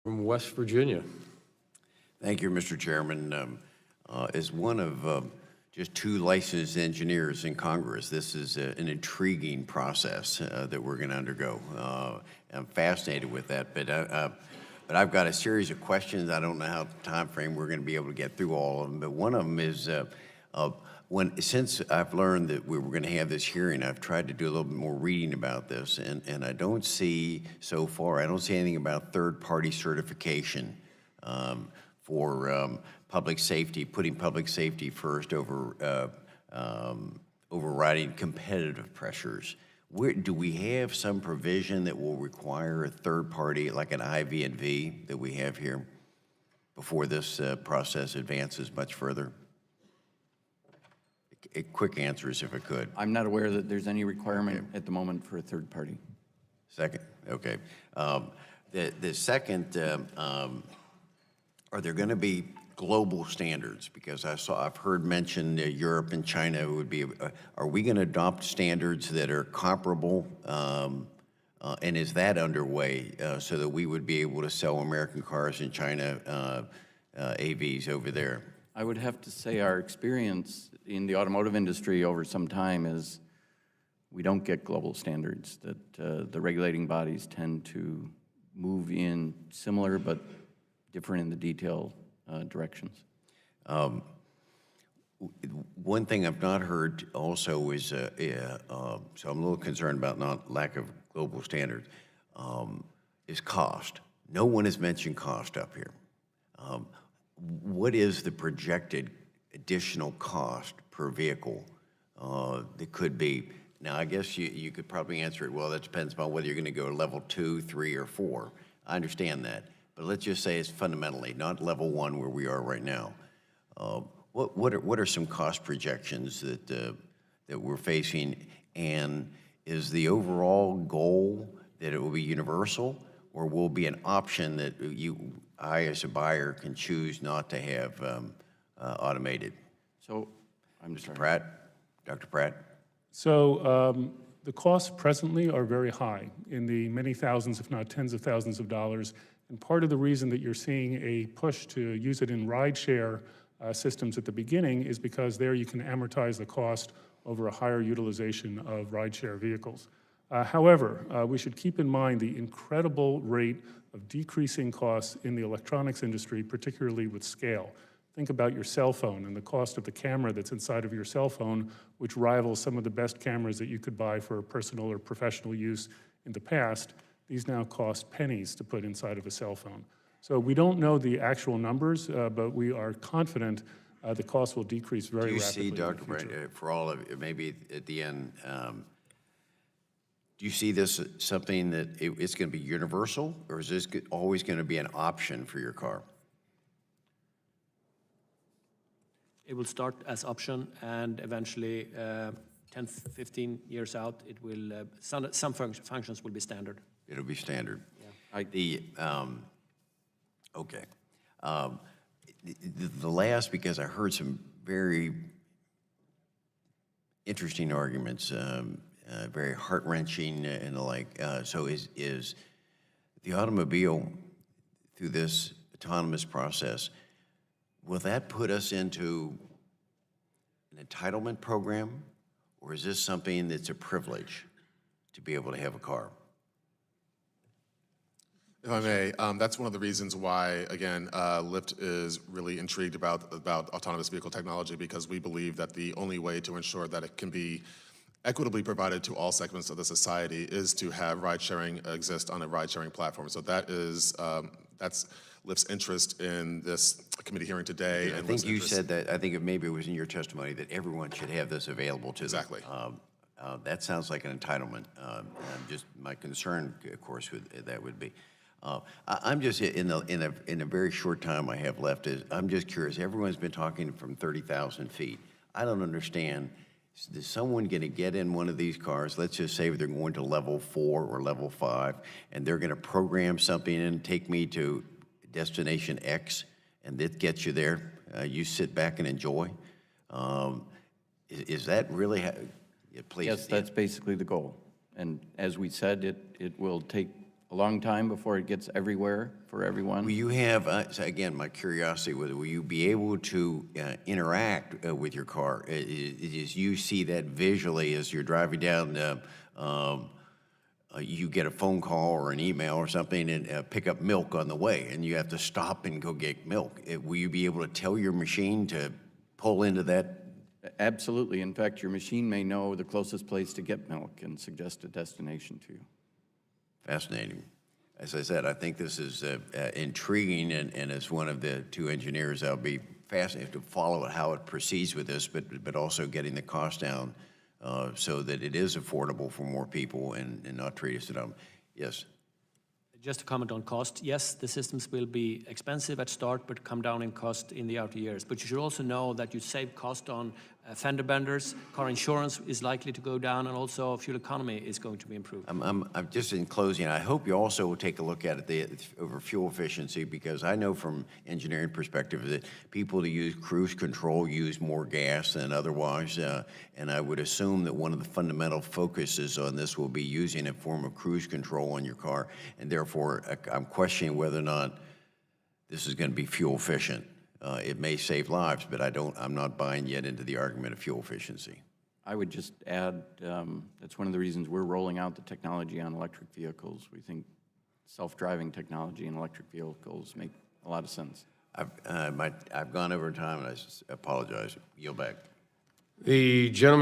From West Virginia. Thank you, Mr. Chairman. As one of just two licensed engineers in Congress, this is an intriguing process that we're going to undergo. I'm fascinated with that, but I've got a series of questions. I don't know how time frame we're going to be able to get through all of them, but one of them is since I've learned that we were going to have this hearing, I've tried to do a little bit more reading about this, and I don't see so far, I don't see anything about third-party certification for public safety, putting public safety first over overriding competitive pressures. Do we have some provision that will require a third party, like an IV&V that we have here, before this process advances much further? Quick answers, if I could. I'm not aware that there's any requirement at the moment for a third party. Second, okay. The second, are there going to be global standards? Because I've heard mentioned Europe and China would be. Are we going to adopt standards that are comparable? And is that underway so that we would be able to sell American cars in China, AVs over there? I would have to say our experience in the automotive industry over some time is we don't get global standards, that the regulating bodies tend to move in similar but different in the detail directions. One thing I've not heard also is, so I'm a little concerned about lack of global standards, is cost. No one has mentioned cost up here. What is the projected additional cost per vehicle that could be? Now, I guess you could probably answer it, well, that depends on whether you're going to go to level 2, 3, or 4. I understand that. But let's just say it's fundamentally not level 1 where we are right now. What are some cost projections that we're facing? And is the overall goal that it will be universal, or will be an option that I as a buyer can choose not to have automated? So, I'm sorry. Pratt, Dr. Pratt? So the costs presently are very high, in the many thousands, if not tens of thousands of dollars. And part of the reason that you're seeing a push to use it in rideshare systems at the beginning is because there you can amortize the cost over a higher utilization of rideshare vehicles. However, we should keep in mind the incredible rate of decreasing costs in the electronics industry, particularly with scale. Think about your cell phone and the cost of the camera that's inside of your cell phone, which rivals some of the best cameras that you could buy for personal or professional use in the past. These now cost pennies to put inside of a cell phone. So we don't know the actual numbers, but we are confident the cost will decrease very rapidly. Do you see, Dr. Pratt, for all of it, maybe at the end, do you see this something that it's going to be universal, or is this always going to be an option for your car? It will start as option, and eventually, 10, 15 years out, it will some functions will be standard. It'll be standard. Yeah. Okay. The last, because I heard some very interesting arguments, very heart-wrenching and the like. So is the automobile, through this autonomous process, will that put us into an entitlement program, or is this something that's a privilege to be able to have a car? If I may, that's one of the reasons why, again, Lyft is really intrigued about autonomous vehicle technology, because we believe that the only way to ensure that it can be equitably provided to all segments of the society is to have ride-sharing exist on a ride-sharing platform. So that is, that's Lyft's interest in this committee hearing today. I think you said that, I think maybe it was in your testimony, that everyone should have this available to them. Exactly. That sounds like an entitlement. Just my concern, of course, that would be. I'm just, in a very short time I have left, I'm just curious. Everyone's been talking from 30,000 feet. I don't understand. Is someone going to get in one of these cars? Let's just say they're going to level 4 or level 5, and they're going to program something in, take me to destination X, and that gets you there. You sit back and enjoy. Is that really? Please. Yes, that's basically the goal. And as we said, it will take a long time before it gets everywhere for everyone. Will you have, so again, my curiosity, will you be able to interact with your car? As you see that visually as you're driving down, you get a phone call or an email or something and pick up milk on the way, and you have to stop and go get milk. Will you be able to tell your machine to pull into that? Absolutely. In fact, your machine may know the closest place to get milk and suggest a destination to you. Fascinating. As I said, I think this is intriguing, and as one of the two engineers, I'll be fascinated to follow how it proceeds with this, but also getting the cost down so that it is affordable for more people and not treat us at home. Yes. Just to comment on cost, yes, the systems will be expensive at start, but come down in cost in the outer years. But you should also know that you save cost on fender benders, car insurance is likely to go down, and also fuel economy is going to be improved. I'm just in closing, I hope you also will take a look at it over fuel efficiency, because I know from engineering perspective that people that use cruise control use more gas than otherwise, and I would assume that one of the fundamental focuses on this will be using a form of cruise control on your car, and therefore I'm questioning whether or not this is going to be fuel efficient. It may save lives, but I'm not buying yet into the argument of fuel efficiency. I would just add, that's one of the reasons we're rolling out the technology on electric vehicles. We think self-driving technology in electric vehicles make a lot of sense. I've gone over time, and I apologize. Yield back. The gentleman